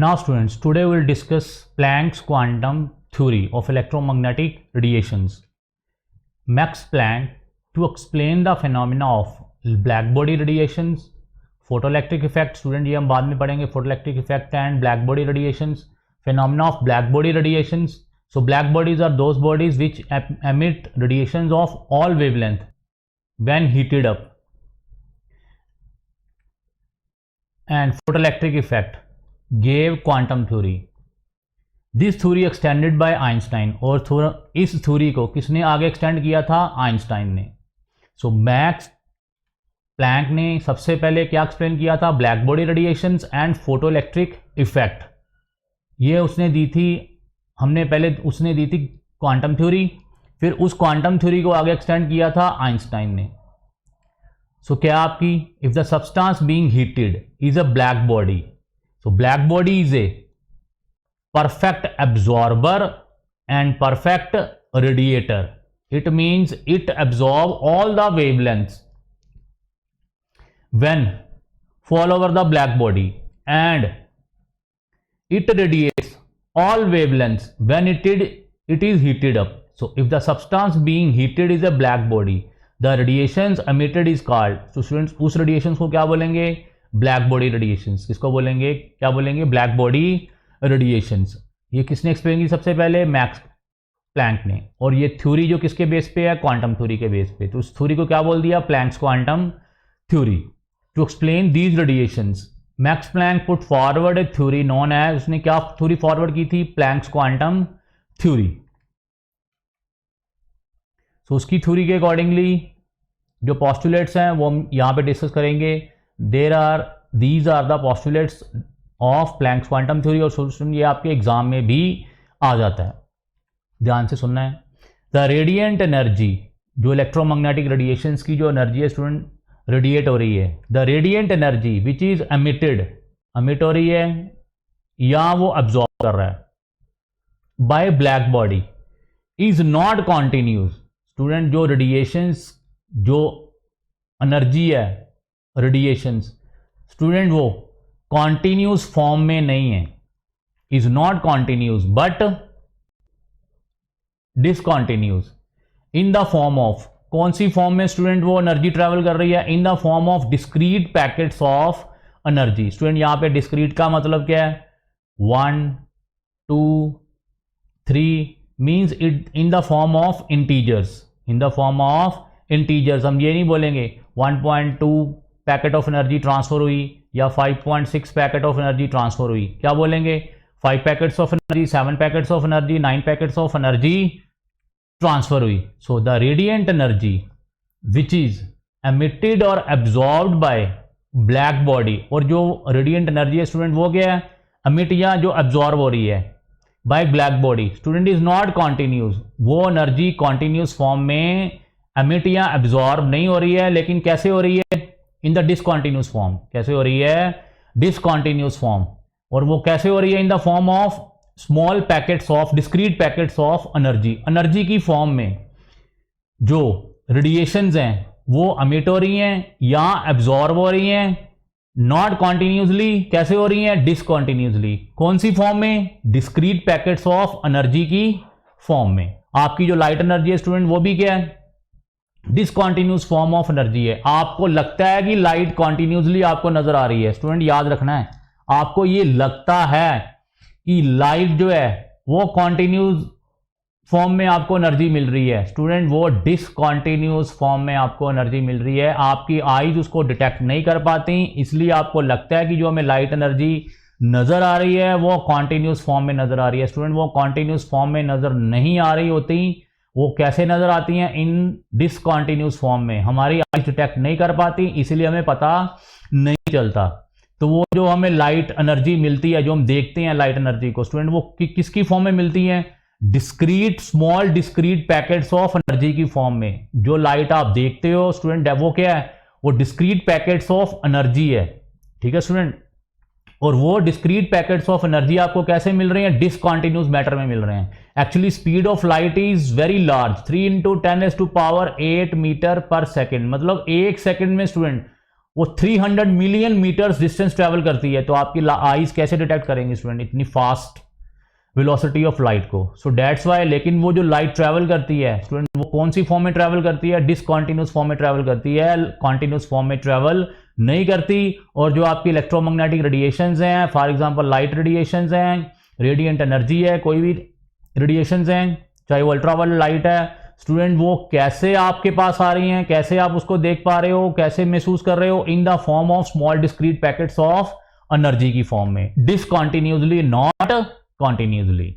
Now students, today we will discuss Planck's quantum theory of electromagnetic radiations. Max Planck, to explain the phenomena of black body radiations, photoelectric effect, student ये हम बाद में पढ़ेंगे, photoelectric effect and black body radiations, phenomena of black body radiations. So black bodies are those bodies which emit radiations of all wavelength when heated up. And photoelectric effect gave quantum theory. This theory extended by Einstein. और इस theory को किसने आगे extend किया था? Einstein ने. सो max Planck ने सबसे पहले क्या एक्सप्लेन किया था? Black body radiations and photoelectric effect. ये उसने दी थी, उसने दी थी क्वांटम थ्योरी. फिर उस क्वांटम थ्योरी को आगे एक्सटेंड किया था आइंस्टाइन ने. सो क्या आपकी, if the substance being heated is a black body, so black body is a perfect absorber and perfect radiator. It means it absorbs all the wavelengths when fall over the black body, and it radiates all wavelengths when it is heated up. So if the substance being heated is a black body, the radiations emitted is called, so students उस radiations को क्या बोलेंगे? Black body radiations. किसको बोलेंगे? क्या बोलेंगे? Black body radiations. ये किसने एक्सप्लेन की? सबसे पहले मैक्स प्लैंक ने. और ये थ्योरी जो किसके बेस पे है? क्वांटम थ्योरी के बेस पे. तो उस थ्योरी को क्या बोल दिया? Planck's quantum theory. To explain these radiations, Max Planck put forward a theory known as, उसने क्या थ्योरी फॉरवर्ड की थी? Planks quantum theory. सो उसकी थ्योरी के अकॉर्डिंगली जो पॉस्टुलेट्स हैं वो हम यहाँ पे डिस्कस करेंगे. these are the postulates of Planck's quantum theory. और सोल्यूशन ये आपके एग्जाम में भी आ जाता है, ध्यान से सुनना है. द रेडिएंट एनर्जी, जो इलेक्ट्रोमैग्नेटिक रेडिएशंस की जो एनर्जी है स्टूडेंट, रेडिएट हो रही है. The radiant energy which is emit हो रही है या वो एब्जॉर्ब कर रहा है by black body, is not continuous. Student जो रेडिएशंस, जो एनर्जी है रेडिएशंस, स्टूडेंट वो कॉन्टिन्यूस फॉर्म में नहीं है. Is not continuous but discontinuous in the form of, कौन सी फॉर्म में स्टूडेंट वो एनर्जी ट्रेवल कर रही है? In the form of discrete packets of energy. Student यहां पे डिस्क्रीट का मतलब क्या है? 1 2 3 means it in the form of integers. In the form of integers. हम ये नहीं बोलेंगे 1.2 पैकेट ऑफ एनर्जी ट्रांसफर हुई या 5.6 पैकेट ऑफ एनर्जी ट्रांसफर हुई. क्या बोलेंगे? 5 packets of energy, 7 packets of energy, 9 packets of energy transfer हुई. So the radiant energy which is emitted और एब्जॉर्ब्ड बाय ब्लैक बॉडी, और जो रेडिएंट एनर्जी है स्टूडेंट वो क्या है? एमिट या जो एब्जॉर्ब हो रही है by black body, student is not continuous. वो एनर्जी कॉन्टिन्यूस फॉर्म में एमिट या एब्जॉर्ब नहीं हो रही है, लेकिन कैसे हो रही है? In the discontinuous form. कैसे हो रही है? Discontinuous form. और वो कैसे हो रही है? In the form of small packets of, discrete packets of energy. Energy की फॉर्म में जो रेडिएशंस हैं वो एमिट हो रही हैं या एब्जॉर्ब हो रही हैं, नॉट कॉन्टिन्यूसली. कैसे हो रही हैं? डिसकॉन्टिन्यूसली. कौन सी फॉर्म में? डिस्क्रीट पैकेट्स ऑफ एनर्जी की फॉर्म में. आपकी जो लाइट एनर्जी है स्टूडेंट वो भी क्या है? डिसकॉन्टिन्यूस फॉर्म ऑफ एनर्जी है. आपको लगता है कि लाइट कॉन्टिन्यूसली आपको नजर आ रही है. स्टूडेंट याद रखना है, आपको ये लगता है कि लाइट जो है वो कॉन्टिन्यूस फॉर्म में आपको एनर्जी मिल रही है. स्टूडेंट वो डिसकॉन्टिन्यूस फॉर्म में आपको एनर्जी मिल रही है. आपकी आईज उसको डिटेक्ट नहीं कर पाती, इसलिए आपको लगता है कि जो हमें लाइट एनर्जी नजर आ रही है वो कॉन्टिन्यूस फॉर्म में नजर आ रही है. स्टूडेंट वो कॉन्टिन्यूस फॉर्म में नजर नहीं आ रही होती. वो कैसे नजर आती हैं? इन डिसकॉन्टिन्यूस फॉर्म में. हमारी आईज डिटेक्ट नहीं कर पाती, इसलिए हमें पता नहीं चलता. तो वो जो हमें लाइट एनर्जी मिलती है, जो हम देखते हैं लाइट एनर्जी को स्टूडेंट, वो किसकी फॉर्म में मिलती है? Discrete, small discrete packets of energy की फॉर्म में. जो लाइट आप देखते हो स्टूडेंट वो क्या है? वो डिस्क्रीट पैकेट्स ऑफ एनर्जी है. ठीक है स्टूडेंट. और वो डिस्क्रीट पैकेट्स ऑफ एनर्जी आपको कैसे मिल रही हैं? डिसकॉन्टिन्यूस मैटर में मिल रहे हैं. Actually speed of light is very large, 3 × 10⁸ metre पर सेकेंड. मतलब एक सेकेंड में स्टूडेंट वो 300 मिलियन मीटर्स डिस्टेंस ट्रेवल करती है, तो आपकी आईज कैसे डिटेक्ट करेंगे स्टूडेंट इतनी फास्ट वेलोसिटी ऑफ लाइट को? सो दैट्स वाई, लेकिन वो जो लाइट ट्रैवल करती है स्टूडेंट, वो कौन सी फॉर्म में ट्रैवल करती है? डिसकंटिन्यूअस फॉर्म में ट्रैवल करती है, कॉन्टिन्यूस फॉर्म में ट्रैवल नहीं करती। और जो आपकी इलेक्ट्रोमैग्नेटिक रेडिएशंस हैं, फॉर एग्जांपल लाइट रेडिएशंस हैं, रेडिएंट एनर्जी है, कोई भी रेडिएशंस हैं, चाहे वो अल्ट्रावायलेट लाइट है स्टूडेंट, वो कैसे आपके पास आ रही हैं, कैसे आप उसको देख पा रहे हो, कैसे महसूस कर रहे हो? In the form of small discrete packets of energy की फॉर्म में, discontinuously, not continuously.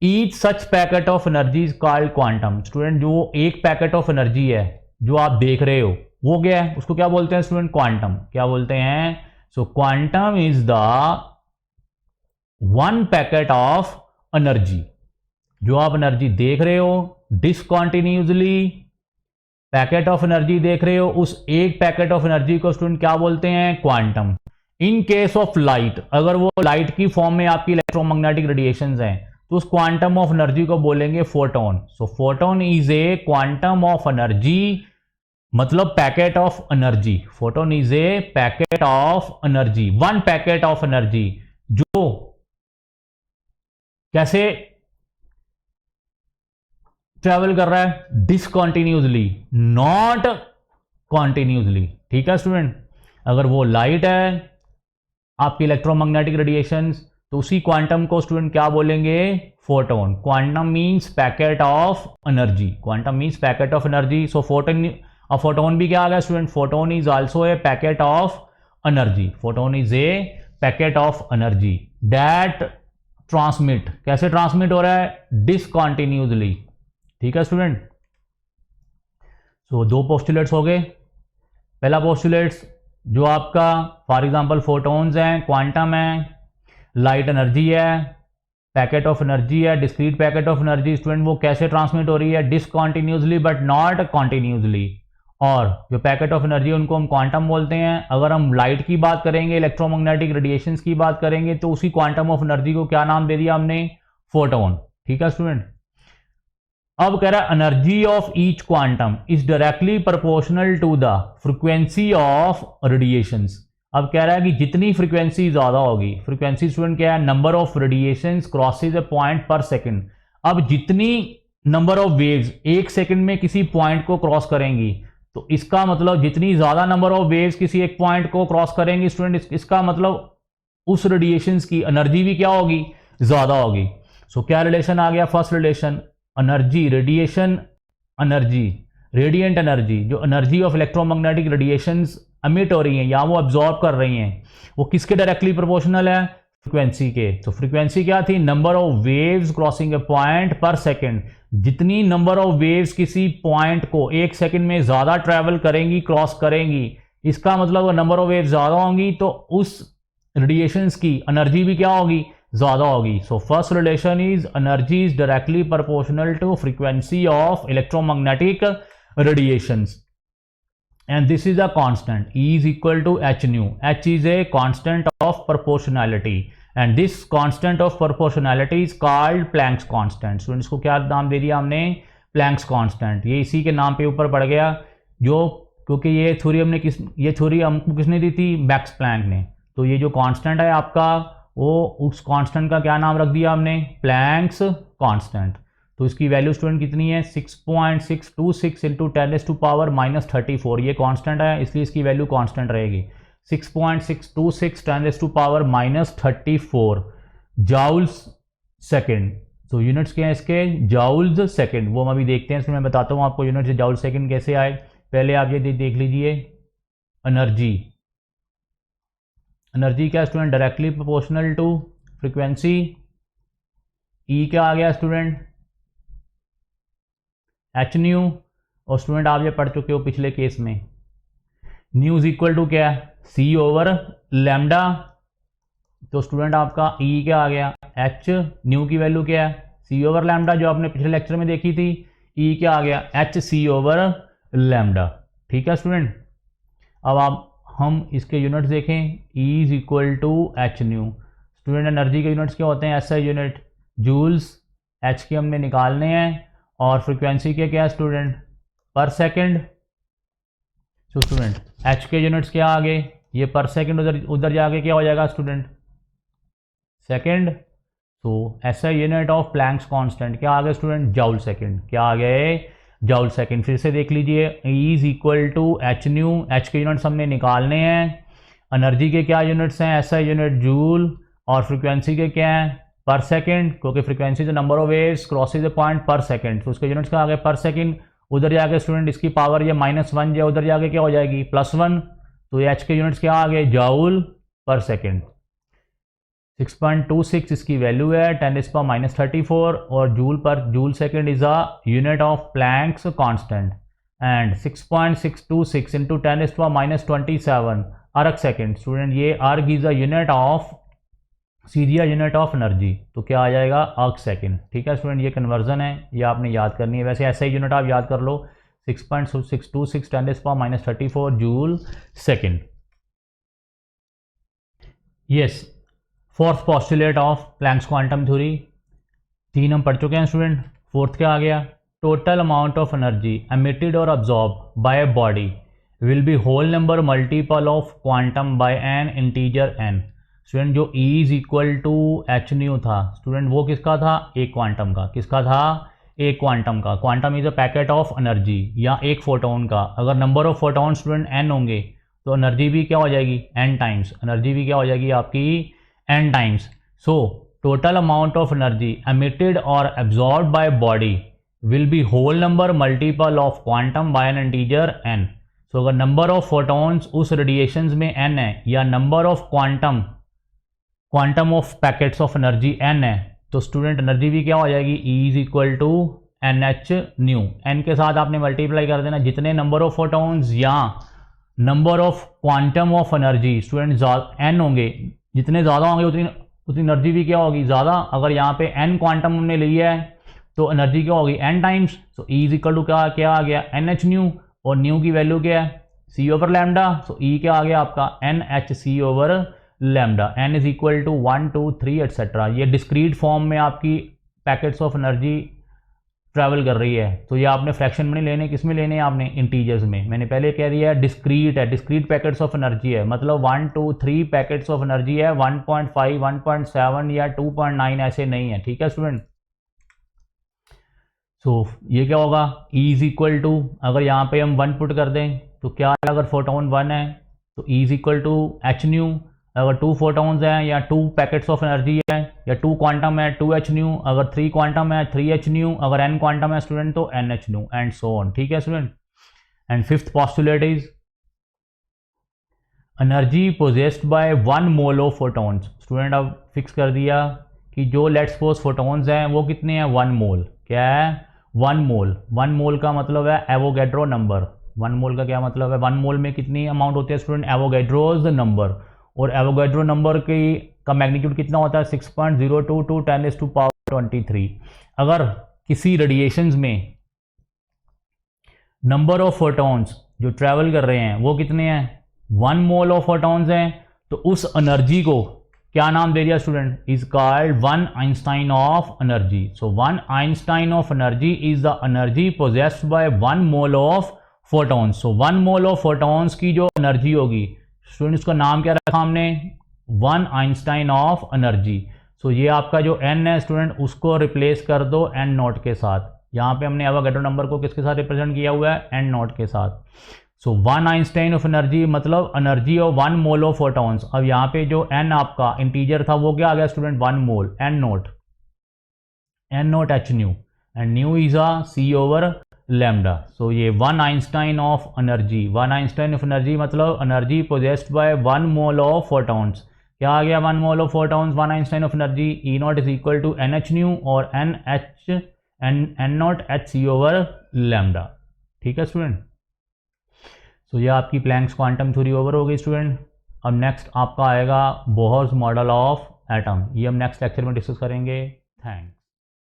Each such packet of energy is called quantum. Student जो एक पैकेट ऑफ एनर्जी है जो आप देख रहे हो वो क्या है, उसको क्या बोलते हैं स्टूडेंट? क्वांटम। क्या बोलते हैं? सो quantum is the one packet of energy, जो आप एनर्जी देख रहे हो डिसकंटिन्यूसली, पैकेट ऑफ एनर्जी देख रहे हो, उस एक पैकेट ऑफ एनर्जी को स्टूडेंट क्या बोलते हैं? Quantum. In case of light, अगर वो लाइट की फॉर्म में आपकी इलेक्ट्रोमैग्नेटिक रेडिएशंस हैं, तो उस क्वांटम ऑफ एनर्जी को बोलेंगे photon. So photon is a quantum of energy, मतलब packet of energy. Photon is a packet of energy, one packet of energy, जो कैसे ट्रेवल कर रहा है? Discontinuously, not continuously. ठीक है स्टूडेंट, अगर वो लाइट है आपकी इलेक्ट्रोमैग्नेटिक रेडिएशंस, तो उसी क्वांटम को स्टूडेंट क्या बोलेंगे? Photon. Quantum means packet of energy, quantum means packet of energy. So photon भी क्या आ गया student? Photon is also a packet of energy. Photon is a packet of energy that transmit, कैसे transmit हो रहा है? डिसकंटिन्यूसली। ठीक है स्टूडेंट, सो दो पोस्टुलेट्स हो गए। पहला पोस्टुलेट्स जो आपका फॉर एग्जांपल फोटोन्स हैं, क्वांटम है, लाइट एनर्जी है, पैकेट ऑफ एनर्जी है, discrete packet of energy student, वो कैसे ट्रांसमिट हो रही है? Discontinuously but not continuously. और जो पैकेट ऑफ एनर्जी उनको हम क्वांटम बोलते हैं। अगर हम लाइट की बात करेंगे, इलेक्ट्रोमैग्नेटिक रेडिएशंस की बात करेंगे, तो उसी क्वांटम ऑफ एनर्जी को क्या नाम दे दिया हमने? फोटोन। ठीक है स्टूडेंट, अब कह रहा है energy of each quantum is directly proportional to the frequency of radiations. अब कह रहा है कि जितनी फ्रीक्वेंसी ज्यादा होगी, फ्रीक्वेंसी स्टूडेंट क्या है? Number of radiations crosses A point पर सेकंड। अब जितनी नंबर ऑफ वेव्स एक सेकंड में किसी पॉइंट को क्रॉस करेंगी, तो इसका मतलब जितनी ज्यादा नंबर ऑफ वेव्स किसी एक पॉइंट को क्रॉस करेंगी स्टूडेंट, इसका मतलब उस रेडिएशंस की एनर्जी भी क्या होगी? ज्यादा होगी। सो क्या रिलेशन आ गया? First relation, energy, radiation energy, radiant energy, जो energy of electromagnetic radiations emit हो रही हैं या वो अब्जॉर्ब कर रही हैं, वो किसके डायरेक्टली प्रोपोर्शनल है? फ्रीक्वेंसी के। तो फ्रीक्वेंसी क्या थी? Number of waves crossing A point पर सेकंड। जितनी नंबर ऑफ वेव्स किसी पॉइंट को एक सेकंड में ज्यादा ट्रेवल करेंगी, क्रॉस करेंगी, इसका मतलब नंबर ऑफ वेव्स ज्यादा होंगी, तो उस रेडिएशंस की एनर्जी भी क्या होगी? ज्यादा होगी। So first relation is energy is directly proportional to frequency of electromagnetic radiations, and this is a constant. E is equal to h nu. H is a constant of proportionality and this constant of proportionality is called Planck's constant. So इसको क्या नाम दे दिया हमने? Planck's constant. ये इसी के नाम पे ऊपर पड़ गया, जो क्योंकि ये थ्योरी हमने ये थ्योरी हमको किसने दी थी? मैक्स प्लैंक ने। तो ये जो कांस्टेंट है आपका, वो उस कांस्टेंट का क्या नाम रख दिया हमने? Planck's constant. तो इसकी वैल्यू स्टूडेंट कितनी है? 6.626 इंटू 10⁻⁻34। ये कांस्टेंट है, इसलिए इसकी वैल्यू कांस्टेंट रहेगी। 6.626 10⁻⁻34 जाउल्स सेकेंड। तो यूनिट्स क्या है इसके? Joules second. वो हम अभी देखते हैं, इसमें मैं बताता हूँ आपको यूनिट से जाउल सेकेंड कैसे आए। पहले आप ये देख लीजिए एनर्जी। एनर्जी क्या student? Directly proportional to frequency. E क्या आ गया स्टूडेंट? H nu. और स्टूडेंट आप ये पढ़ चुके हो पिछले केस में, न्यू इज इक्वल टू क्या है? सी ओवर लैम्डा। तो स्टूडेंट आपका ई क्या आ गया? एच। न्यू की वैल्यू क्या है? सी ओवर लैम्डा, जो आपने पिछले लेक्चर में देखी थी। ई क्या आ गया? H c over lambda. ठीक है स्टूडेंट, अब आप हम इसके यूनिट्स देखें। E is equal to h nu. Student energy के यूनिट्स क्या होते हैं? SI unit joules. एच के हमने निकालने हैं और फ्रीक्वेंसी के क्या स्टूडेंट? पर सेकंड। सो स्टूडेंट एच के यूनिट्स क्या आ गए, ये पर सेकंड उधर जाके क्या हो जाएगा स्टूडेंट सेकंड। तो ऐसा यूनिट ऑफ प्लैंक्स कांस्टेंट क्या आ गया स्टूडेंट जूल सेकंड, क्या आ गए जूल सेकंड। फिर से देख लीजिए E is equal to h nu, h के यूनिट्स हमने निकालने हैं, एनर्जी के क्या यूनिट्स हैं ऐसा यूनिट जूल, और फ्रीक्वेंसी के क्या हैं पर सेकंड, क्योंकि frequency the number of waves crosses the point पर सेकंड, तो उसके यूनिट्स क्या आ गए पर सेकंड। उधर जाके स्टूडेंट इसकी पावर ये -1 या उधर जाके क्या हो जाएगी +1, तो ये एच के यूनिट्स क्या आ गए जूल पर सेकंड। 6.26 इसकी वैल्यू है 10⁻34, और joule second is a unit of Planck's constant, and 6.626 into 10⁻27 अर्ग सेकंड। स्टूडेंट ये अर्ग is a unit of Syria unit of energy, तो क्या आ जाएगा अर्ग सेकंड। ठीक है स्टूडेंट, ये कन्वर्जन है, ये आपने याद करनी है। वैसे ऐसे ही यूनिट आप याद कर लो 6.626 10⁻34 joule second. Yes, fourth postulate of Planck's quantum theory 3 हम पढ़ चुके हैं स्टूडेंट। फोर्थ क्या आ गया, total amount of energy emitted और absorb by a body will be whole number multiple of quantum by an integer n. Student जो E is equal to h nu था स्टूडेंट वो किसका था एक क्वांटम का, किसका था एक क्वांटम का। Quantum is a packet of energy या एक फोटोन का। अगर number of photon student n होंगे तो एनर्जी भी क्या हो जाएगी n टाइम्स, एनर्जी भी क्या हो जाएगी आपकी n times. So total amount of energy emitted और absorb by body will be whole number multiple of quantum by an integer n। So अगर नंबर ऑफ फोटोन्स उस रेडिएशंस में n है या number of quantum of packets of energy n है, तो student energy भी क्या हो जाएगी E is equal to NH nu. n के साथ आपने मल्टीप्लाई कर देना, जितने नंबर ऑफ फोटोन्स या number of quantum of energy student n होंगे, जितने ज़्यादा होंगे उतनी एनर्जी भी क्या होगी ज़्यादा। अगर यहाँ पे n क्वांटम हमने लिया है तो एनर्जी क्या होगी n times. So E is equal to क्या आ गया NH न्यू, और न्यू की वैल्यू क्या है C over lambda. So E क्या आ गया आपका NHC over lambda. n is equal to 1 2 3 etcetera. ये डिस्क्रीट फॉर्म में आपकी पैकेट्स ऑफ एनर्जी ट्रैवल कर रही है, तो ये आपने फ्रैक्शन में नहीं लेने, किस में लेने हैं आपने इंटीजर्स में। मैंने पहले कह दिया है डिस्क्रीट है, डिस्क्रीट पैकेट्स ऑफ एनर्जी है, मतलब 1 2 3 पैकेट्स ऑफ एनर्जी है, 1.5 1.7 या 2.9 ऐसे नहीं है। ठीक है स्टूडेंट, सो ये क्या होगा E इज इक्वल टू, अगर यहाँ पे हम 1 पुट कर दें तो क्या है, अगर फोटोन 1 है तो E is equal to h nu, अगर 2 फोटोन्स हैं या 2 पैकेट्स ऑफ एनर्जी है या 2 क्वांटम है 2H न्यू, अगर 3 क्वांटम है 3H न्यू, अगर n क्वांटम है स्टूडेंट तो NH new, and so on. ठीक है student, and fifth postulate is energy possessed by 1 mole of photons. Student अब फिक्स कर दिया कि जो लेट्स सपोज फोटोन्स हैं वो कितने हैं 1 मोल। क्या है 1 मोल, 1 मोल का मतलब है एवोगैड्रो नंबर। 1 मोल का क्या मतलब है, 1 मोल में कितनी अमाउंट होती है स्टूडेंट एवोगैड्रोज नंबर, और एवोगैड्रो नंबर का मैग्नीट्यूड कितना होता है 6.022 10⁻23। अगर किसी रेडिएशंस में नंबर ऑफ फोटोन्स जो ट्रैवल कर रहे हैं वो कितने हैं 1 मोल ऑफ फोटोन्स हैं, तो उस एनर्जी को क्या नाम दे दिया student, is called 1 Einstein of energy. So 1 Einstein of energy is the energy possessed by 1 mole of photons. So 1 mole of photons की जो एनर्जी होगी स्टूडेंट उसका नाम क्या रखा हमने 1 आइंस्टाइन ऑफ एनर्जी। सो ये आपका जो n है स्टूडेंट उसको रिप्लेस कर दो n नॉट के साथ। यहाँ पे हमने एवोगैड्रो नंबर को किसके साथ रिप्रेजेंट किया हुआ है n नॉट के साथ। सो 1 आइंस्टाइन ऑफ एनर्जी मतलब energy of 1 mole of photons. अब यहाँ पे जो n आपका इंटीजर था वो क्या आ गया student 1 mole, n naught h nu, and nu is a C over lambda. So ये 1 Einstein of energy, 1 Einstein of energy मतलब energy possessed by 1 mole of photons. क्या आ गया 1 mole of photons 1 Einstein of energy, E naught is equal to NH nu और n naught HC over lambda. ठीक है student, सो ये आपकी planks quantum theory over हो गई स्टूडेंट। अब नेक्स्ट आपका आएगा बोहर्स मॉडल ऑफ एटम, ये हम नेक्स्ट लेक्चर में डिस्कस करेंगे। थैंक्स।